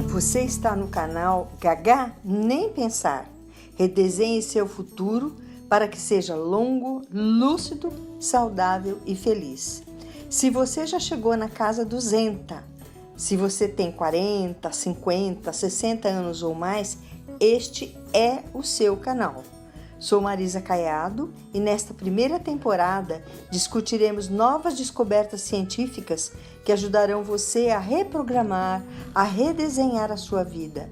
Você está no canal Gagá Nem Pensar. Redesenhe seu futuro para que seja longo, lúcido, saudável e feliz. Se você já chegou na casa 200, se você tem 40, 50, 60 anos ou mais, este é o seu canal. Sou Marisa Caiado e nesta primeira temporada discutiremos novas descobertas científicas que ajudarão você a reprogramar, a redesenhar a sua vida.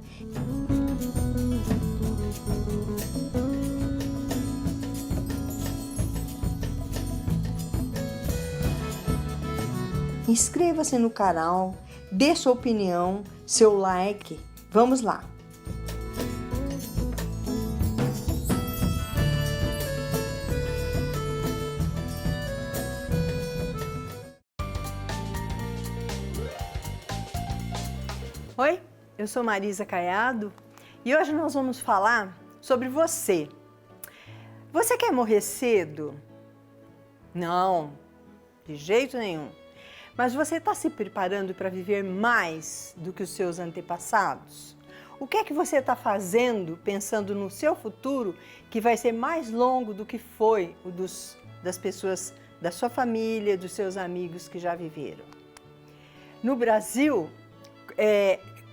Inscreva-se no canal, dê sua opinião, seu like. Vamos lá! Oi, eu sou Marisa Caiado e hoje nós vamos falar sobre você. Você quer morrer cedo? Não, de jeito nenhum. Mas você está se preparando para viver mais do que os seus antepassados? O que é que você está fazendo pensando no seu futuro que vai ser mais longo do que foi o das pessoas da sua família, dos seus amigos que já viveram? No Brasil,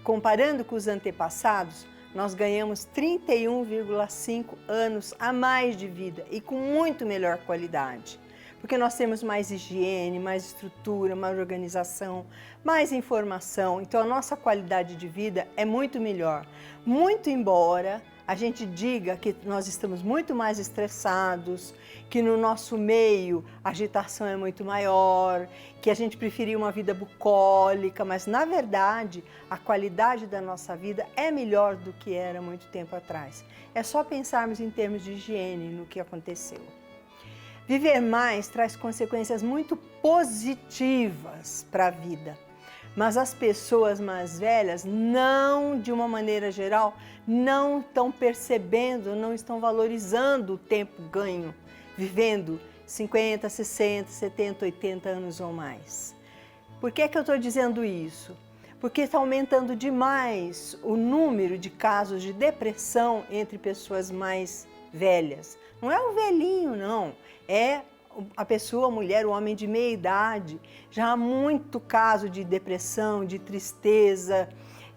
comparando com os antepassados, nós ganhamos 31,5 anos a mais de vida e com muito melhor qualidade. Porque nós temos mais higiene, mais estrutura, mais organização, mais informação. Então a nossa qualidade de vida é muito melhor. Muito embora a gente diga que nós estamos muito mais estressados, que no nosso meio a agitação é muito maior, que a gente preferia uma vida bucólica, mas na verdade a qualidade da nossa vida é melhor do que era muito tempo atrás. É só pensarmos em termos de higiene no que aconteceu. Viver mais traz consequências muito positivas para a vida. Mas as pessoas mais velhas, não, de uma maneira geral, não estão percebendo, não estão valorizando o tempo ganho, vivendo 50, 60, 70, 80 anos ou mais. Por que eu estou dizendo isso? Porque está aumentando demais o número de casos de depressão entre pessoas mais velhas. Não é o velhinho, não. É a pessoa, a mulher, o homem de meia idade. Já há muito caso de depressão, de tristeza,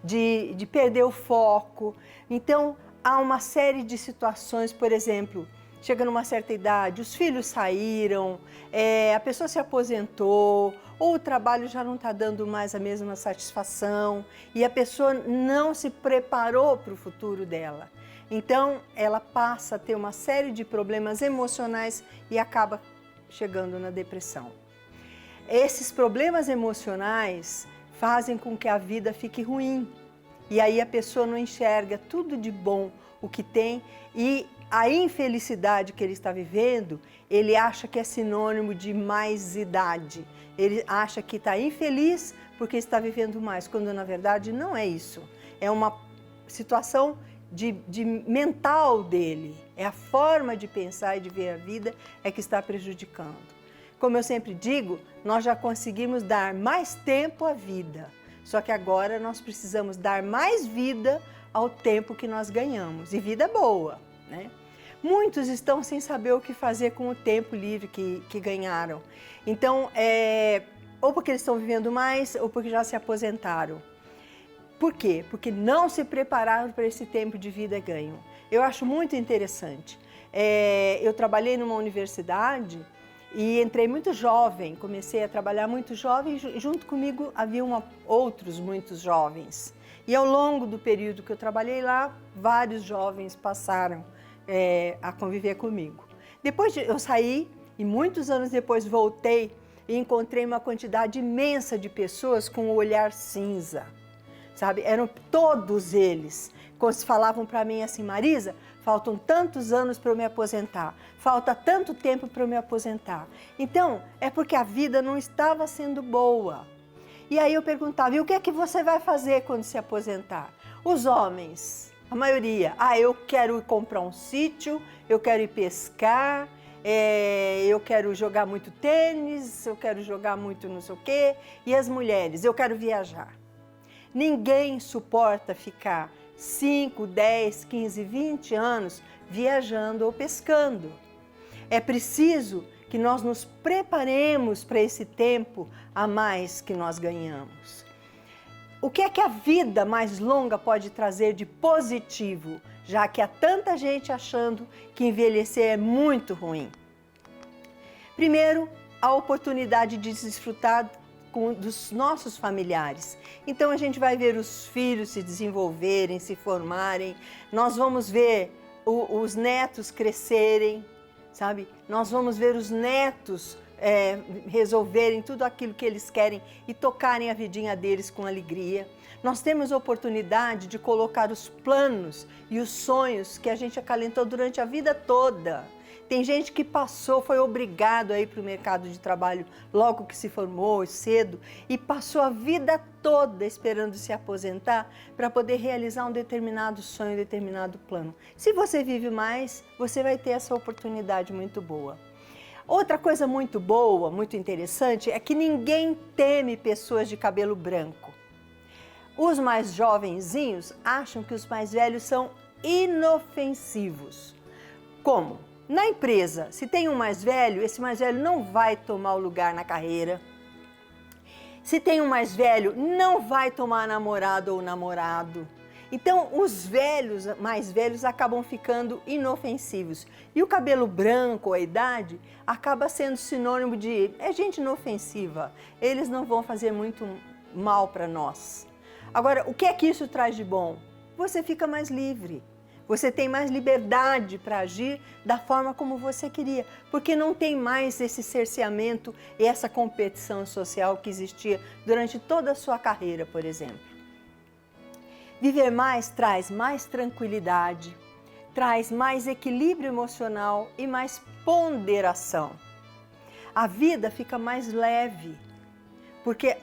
de perder o foco. Então, há uma série de situações, por exemplo, chega numa certa idade, os filhos saíram, a pessoa se aposentou, ou o trabalho já não está dando mais a mesma satisfação e a pessoa não se preparou para o futuro dela. Então, ela passa a ter uma série de problemas emocionais e acaba chegando na depressão. Esses problemas emocionais fazem com que a vida fique ruim. E aí a pessoa não enxerga tudo de bom o que tem e a infelicidade que ele está vivendo, ele acha que é sinônimo de mais idade. Ele acha que está infeliz porque está vivendo mais, quando na verdade não é isso. É uma situação de mental dele, é a forma de pensar e de ver a vida é que está prejudicando. Como eu sempre digo, nós já conseguimos dar mais tempo à vida, só que agora nós precisamos dar mais vida ao tempo que nós ganhamos, e vida boa, né? Muitos estão sem saber o que fazer com o tempo livre que ganharam. Então, ou porque eles estão vivendo mais, ou porque já se aposentaram. Por quê? Porque não se prepararam para esse tempo de vida ganho. Eu acho muito interessante. Eu trabalhei numa universidade e entrei muito jovem, comecei a trabalhar muito jovem e junto comigo haviam outros muitos jovens. E ao longo do período que eu trabalhei lá, vários jovens passaram a conviver comigo. Depois eu saí e muitos anos depois voltei e encontrei uma quantidade imensa de pessoas com o olhar cinza. Sabe? Eram todos eles. Quando falavam para mim assim, Marisa, faltam tantos anos para eu me aposentar, falta tanto tempo para eu me aposentar. Então, é porque a vida não estava sendo boa. E aí eu perguntava, e o que é que você vai fazer quando se aposentar? Os homens, a maioria, eu quero ir comprar um sítio, eu quero ir pescar, eu quero jogar muito tênis, eu quero jogar muito não sei o quê. E as mulheres, eu quero viajar. Ninguém suporta ficar 5, 10, 15, 20 anos viajando ou pescando. É preciso que nós nos preparemos para esse tempo a mais que nós ganhamos. O que é que a vida mais longa pode trazer de positivo, já que há tanta gente achando que envelhecer é muito ruim? Primeiro, a oportunidade de desfrutar dos nossos familiares. Então a gente vai ver os filhos se desenvolverem, se formarem, nós vamos ver os netos crescerem, sabe? Nós vamos ver os netos resolverem tudo aquilo que eles querem e tocarem a vidinha deles com alegria. Nós temos a oportunidade de colocar os planos e os sonhos que a gente acalentou durante a vida toda. Tem gente que foi obrigado a ir para o mercado de trabalho logo que se formou, cedo, e passou a vida toda esperando se aposentar para poder realizar um determinado sonho, um determinado plano. Se você vive mais, você vai ter essa oportunidade muito boa. Outra coisa muito boa, muito interessante, é que ninguém teme pessoas de cabelo branco. Os mais jovenzinhos acham que os mais velhos são inofensivos. Como? Na empresa, se tem um mais velho, esse mais velho não vai tomar o lugar na carreira. Se tem um mais velho, não vai tomar namorado ou namorado. Então, os mais velhos, acabam ficando inofensivos. E o cabelo branco, a idade, acaba sendo sinônimo de gente inofensiva. Eles não vão fazer muito mal para nós. Agora, o que é que isso traz de bom? Você fica mais livre. Você tem mais liberdade para agir da forma como você queria, porque não tem mais esse cerceamento e essa competição social que existia durante toda a sua carreira, por exemplo. Viver mais traz mais tranquilidade, traz mais equilíbrio emocional e mais ponderação. A vida fica mais leve, porque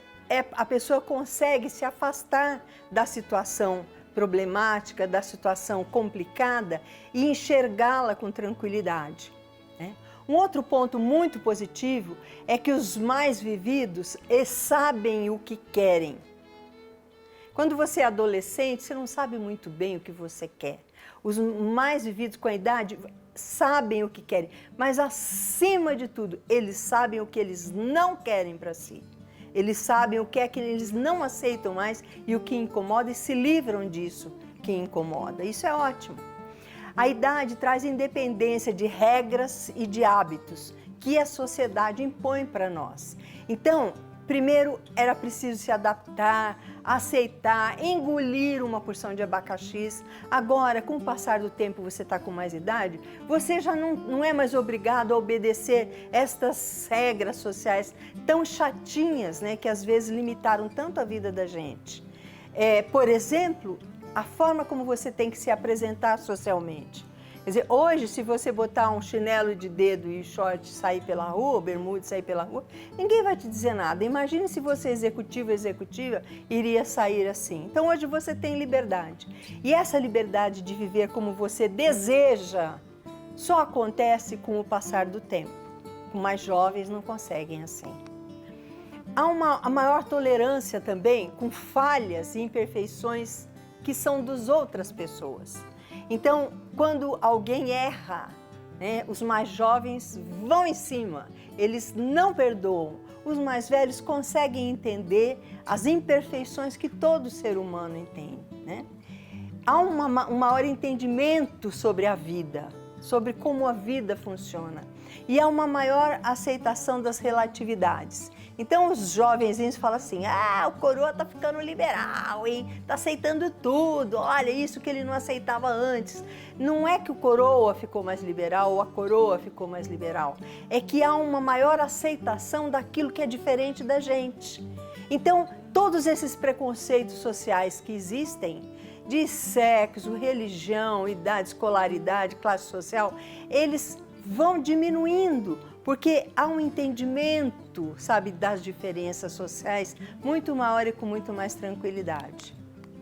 a pessoa consegue se afastar da situação problemática, da situação complicada e enxergá-la com tranquilidade, né? Um outro ponto muito positivo é que os mais vividos sabem o que querem. Quando você é adolescente, você não sabe muito bem o que você quer. Os mais vividos com a idade sabem o que querem, mas acima de tudo, eles sabem o que eles não querem para si. Eles sabem o que é que eles não aceitam mais e o que incomoda e se livram disso que incomoda. Isso é ótimo. A idade traz independência de regras e de hábitos que a sociedade impõe para nós. Então, primeiro era preciso se adaptar, aceitar, engolir uma porção de abacaxis. Agora, com o passar do tempo, você está com mais idade, você já não é mais obrigado a obedecer estas regras sociais tão chatinhas, né, que às vezes limitaram tanto a vida da gente. Por exemplo, a forma como você tem que se apresentar socialmente. Quer dizer, hoje, se você botar um chinelo de dedo e short e sair pela rua, bermuda e sair pela rua, ninguém vai te dizer nada. Imagine se você, executiva, iria sair assim. Então, hoje você tem liberdade. E essa liberdade de viver como você deseja só acontece com o passar do tempo. Os mais jovens não conseguem assim. Há a maior tolerância também com falhas e imperfeições que são das outras pessoas. Então, quando alguém erra, né, os mais jovens vão em cima, eles não perdoam. Os mais velhos conseguem entender as imperfeições que todo ser humano entende, né? Há um maior entendimento sobre a vida, sobre como a vida funciona. E há uma maior aceitação das relatividades. Então os jovenzinhos falam assim, o coroa tá ficando liberal, hein? Tá aceitando tudo, olha isso que ele não aceitava antes. Não é que o coroa ficou mais liberal ou a coroa ficou mais liberal, é que há uma maior aceitação daquilo que é diferente da gente. Então todos esses preconceitos sociais que existem, de sexo, religião, idade, escolaridade, classe social, eles vão diminuindo, porque há um entendimento, sabe, das diferenças sociais muito maior e com muito mais tranquilidade.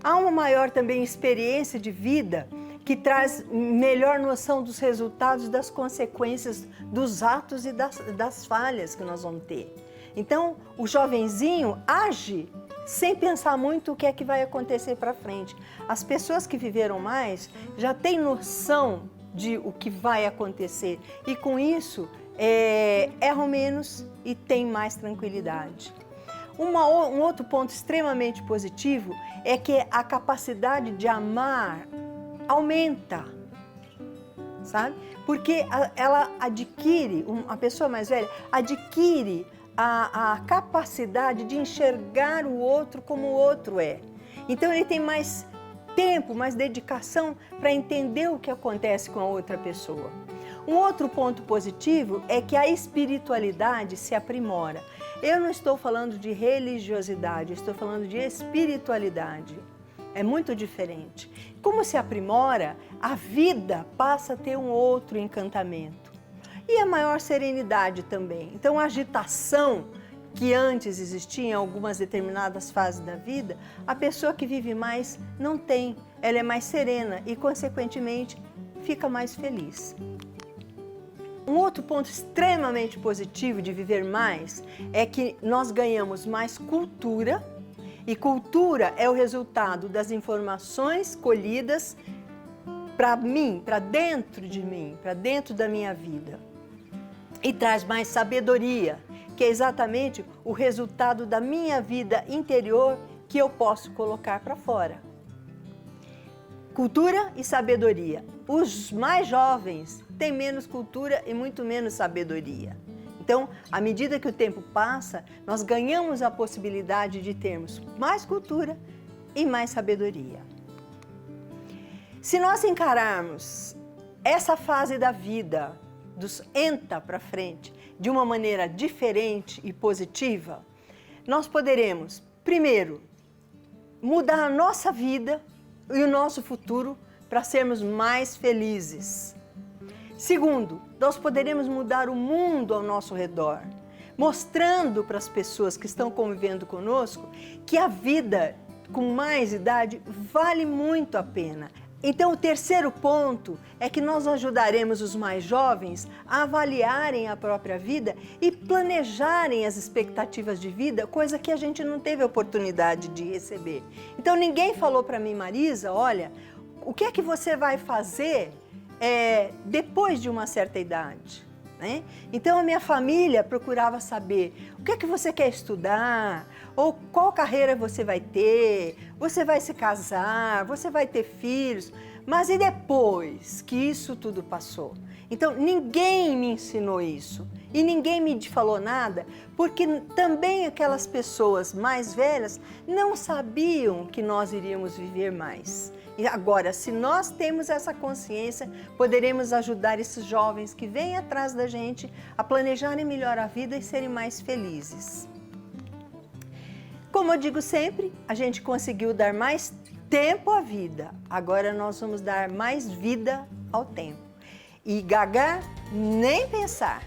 Há uma maior também experiência de vida que traz melhor noção dos resultados, das consequências dos atos e das falhas que nós vamos ter. Então, o jovenzinho age sem pensar muito o que é que vai acontecer para frente. As pessoas que viveram mais já têm noção de o que vai acontecer e com isso erram menos e têm mais tranquilidade. Um outro ponto extremamente positivo é que a capacidade de amar aumenta, sabe? Porque ela adquire, a pessoa mais velha adquire a capacidade de enxergar o outro como o outro é. Então ele tem mais tempo, mais dedicação para entender o que acontece com a outra pessoa. Um outro ponto positivo é que a espiritualidade se aprimora. Eu não estou falando de religiosidade, eu estou falando de espiritualidade. É muito diferente. Como se aprimora, a vida passa a ter um outro encantamento. E a maior serenidade também. Então, a agitação que antes existia em algumas determinadas fases da vida, a pessoa que vive mais não tem. Ela é mais serena e, consequentemente, fica mais feliz. Um outro ponto extremamente positivo de viver mais é que nós ganhamos mais cultura, e cultura é o resultado das informações colhidas para mim, para dentro de mim, para dentro da minha vida. E traz mais sabedoria, que é exatamente o resultado da minha vida interior que eu posso colocar para fora. Cultura e sabedoria. Os mais jovens têm menos cultura e muito menos sabedoria. Então, à medida que o tempo passa, nós ganhamos a possibilidade de termos mais cultura e mais sabedoria. Se nós encararmos essa fase da vida, dos enta para frente, de uma maneira diferente e positiva, nós poderemos, primeiro, mudar a nossa vida e o nosso futuro para sermos mais felizes. Segundo, nós poderemos mudar o mundo ao nosso redor, mostrando para as pessoas que estão convivendo conosco que a vida com mais idade vale muito a pena. Então, o terceiro ponto é que nós ajudaremos os mais jovens a avaliarem a própria vida e planejarem as expectativas de vida, coisa que a gente não teve a oportunidade de receber. Então, ninguém falou para mim, Marisa, olha, o que é que você vai fazer depois de uma certa idade? Né? Então, a minha família procurava saber o que é que você quer estudar, ou qual carreira você vai ter, você vai se casar, você vai ter filhos, mas e depois que isso tudo passou? Então, ninguém me ensinou isso e ninguém me falou nada, porque também aquelas pessoas mais velhas não sabiam que nós iríamos viver mais. E agora, se nós temos essa consciência, poderemos ajudar esses jovens que vêm atrás da gente a planejarem melhor a vida e serem mais felizes. Como eu digo sempre, a gente conseguiu dar mais tempo à vida, agora nós vamos dar mais vida ao tempo. E gagar, nem pensar.